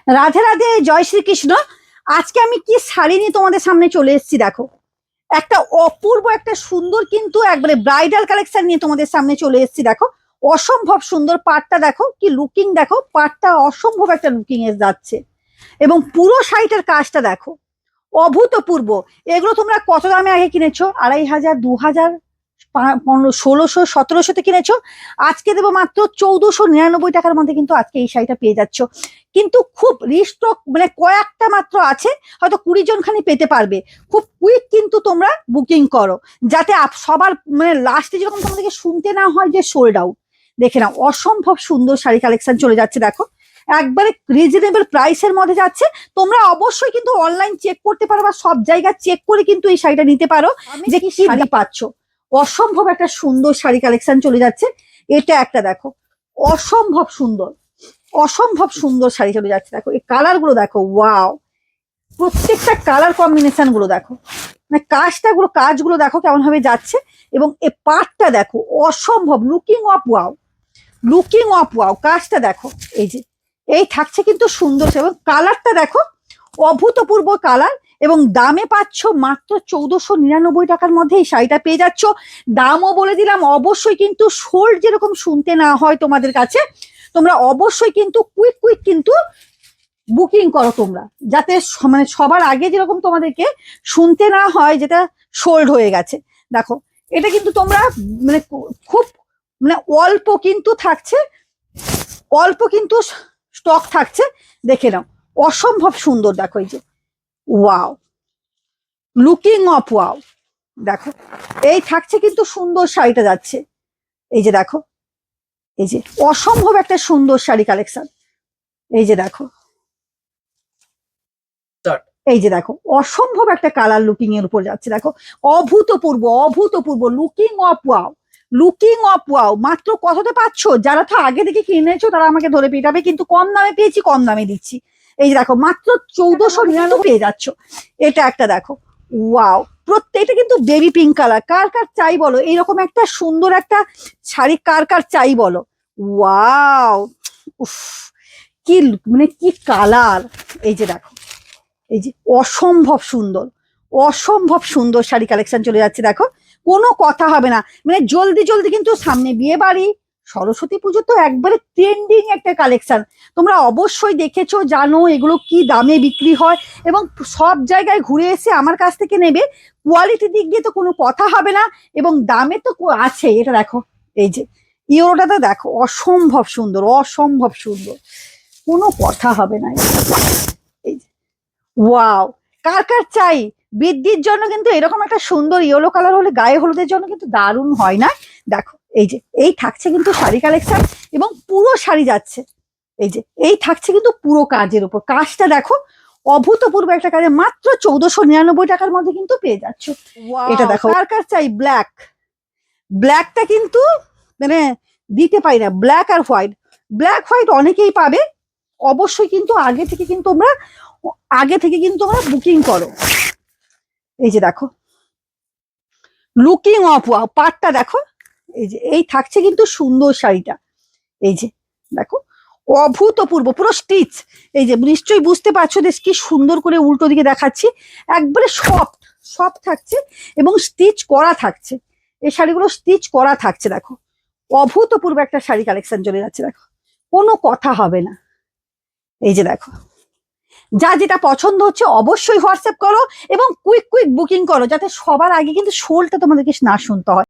রাধে রাধে, জয় শ্রীকৃষ্ণ। আজকে আমি কি শাড়ি নিয়ে তোমাদের সামনে চলে এসেছি দেখো। একটা অপূর্ব একটা সুন্দর কিন্তু একবারে ব্রাইডাল কালেকশন নিয়ে তোমাদের সামনে চলে এসেছি দেখো। অসম্ভব সুন্দর পাটটা দেখো, কি লুকিং দেখো, পাটটা অসম্ভব একটা লুকিং এ যাচ্ছে। এবং পুরো শাড়িটার কাজটা দেখো, অভূতপূর্ব। এগুলো তোমরা কত দামে আগে কিনেছো? 2500, 2000, 1600, 1700তে কিনেছো। আজকে দেবো মাত্র 1499 টাকার মধ্যে কিন্তু আজকে এই শাড়িটা পেয়ে যাচ্ছ। কিন্তু খুব রিস্টক, মানে কয়েকটা মাত্র আছে, হয়তো 20 জন খানি পেতে পারবে। খুব কুইক কিন্তু তোমরা বুকিং করো, যাতে সবার মানে লাস্টে যেরকম তোমাদেরকে শুনতে না হয় যে সোল্ড আউট। দেখে নাও, অসম্ভব সুন্দর শাড়ি কালেকশন চলে যাচ্ছে দেখো। একবারে রিজনেবল প্রাইসের মধ্যে যাচ্ছে। তোমরা অবশ্যই কিন্তু অনলাইন চেক করতে পারো বা সব জায়গায় চেক করে কিন্তু এই শাড়িটা নিতে পারো যে কি শাড়ি পাচ্ছ। অসম্ভব একটা সুন্দর শাড়ি কালেকশন চলে যাচ্ছে। এটা একটা দেখো, অসম্ভব সুন্দর, অসম্ভব সুন্দর শাড়ি চলে যাচ্ছে দেখো। এই কালার গুলো দেখো, ওয়াও! প্রত্যেকটা কালার কম্বিনেশন গুলো দেখো, মানে কাজগুলো দেখো কেমন ভাবে যাচ্ছে। এবং এই পাটটা দেখো, অসম্ভব looking of wow, looking of wow. কাজটা দেখো, এই যে এই থাকছে কিন্তু সুন্দর, এবং কালারটা দেখো, অভূতপূর্ব কালার। এবং দামে পাচ্ছ মাত্র 1499 টাকার মধ্যে এই শাড়িটা পেয়ে যাচ্ছ। দামও বলে দিলাম, অবশ্যই কিন্তু সোল্ড যেরকম শুনতে না হয় তোমাদের কাছে, তোমরা অবশ্যই কিন্তু কুইক কুইক কিন্তু বুকিং করো তোমরা, যাতে মানে সবার আগে যেরকম তোমাদেরকে শুনতে না হয় যেটা সোল্ড হয়ে গেছে। দেখো, এটা কিন্তু তোমরা মানে খুব মানে অল্প কিন্তু থাকছে, অল্প কিন্তু স্টক থাকছে। দেখে নাও, অসম্ভব সুন্দর দেখো। এই যে ওয়াও, লুকিং অফ ওয়াও। দেখো, এই থাকছে কিন্তু সুন্দর শাড়িটা যাচ্ছে। এই যে দেখো, এই যে অসম্ভব একটা সুন্দর শাড়ি কালেকশন। এই যে দেখো, এই যে দেখো, অসম্ভব একটা কালার লুকিং এর উপর যাচ্ছে দেখো। অভূতপূর্ব, অভূতপূর্ব looking of wow, looking of wow. মাত্র কততে পাচ্ছ? যারা তো আগে থেকে কিনেছো তারা আমাকে ধরে পেটাবে, কিন্তু কম দামে পেয়েছি, কম দামে দিচ্ছি। এই যে দেখো, মাত্র 1499 পেয়ে যাচ্ছ। এটা একটা দেখো, ওয়াও! প্রত্যেকটা কিন্তু বেবি পিঙ্ক কালার। কার কার চাই বলো এইরকম একটা সুন্দর একটা শাড়ি? কার কার চাই বলো? ওয়াও! উফ, কি মানে কি কালার! এই যে দেখো, এই যে অসম্ভব সুন্দর, অসম্ভব সুন্দর শাড়ি কালেকশন চলে যাচ্ছে দেখো। কোনো কথা হবে না, মানে জলদি জলদি কিন্তু সামনে বিয়ে বাড়ি, সরস্বতী পুজো তো একবারে ট্রেন্ডিং একটা কালেকশন। তোমরা অবশ্যই দেখেছো, জানো এগুলো কি দামে বিক্রি হয়, এবং সব জায়গায় ঘুরে এসে আমার কাছ থেকে নেবে। কোয়ালিটি দিক দিয়ে তো কোনো কথা হবে না, এবং দামে তো আছে। এটা দেখো, এই যে ইউরোটাতে দেখো, অসম্ভব সুন্দর, অসম্ভব সুন্দর, কোনো কথা হবে না। এই যে ওয়াও! কার কার চাই? বৃদ্ধির জন্য কিন্তু এরকম একটা সুন্দর ইয়েলো কালার হলে গায়ে হলুদের জন্য কিন্তু দারুণ হয় না? দেখো, এই যে এই থাকছে কিন্তু শাড়ি কালেকশন, এবং পুরো শাড়ি যাচ্ছে। এই যে এই থাকছে কিন্তু পুরো কাজের উপর। কাজটা দেখো, অভূতপূর্ব একটা কাজে মাত্র 1499 টাকার মধ্যে কিন্তু পেয়ে যাচ্ছ। এটা দেখো, কার কার চাই ব্ল্যাক? ব্ল্যাকটা কিন্তু মানে দিতে পারি না, ব্ল্যাক আর হোয়াইট। ব্ল্যাক হোয়াইট অনেকেই পাবে, অবশ্যই কিন্তু আগে থেকে কিন্তু তোমরা বুকিং করো। এই যে দেখো, লুকিং অফ ওয়াও। পাটটা দেখো, এই যে এই থাকছে কিন্তু সুন্দর শাড়িটা। এই যে দেখো, অভূতপূর্ব পুরো স্টিচ। এই যে নিশ্চয়ই বুঝতে পারছো যে কি সুন্দর করে উল্টো দিকে দেখাচ্ছি। একবারে সফট সফট থাকছে, এবং স্টিচ করা থাকছে। এই শাড়িগুলো স্টিচ করা থাকছে দেখো। অভূতপূর্ব একটা শাড়ি কালেকশন চলে যাচ্ছে দেখো, কোনো কথা হবে না। এই যে দেখো, যা যেটা পছন্দ হচ্ছে অবশ্যই হোয়াটসঅ্যাপ করো, এবং কুইক কুইক বুকিং করো, যাতে সবার আগে কিন্তু শোলটা তোমাদেরকে না শুনতে হয়।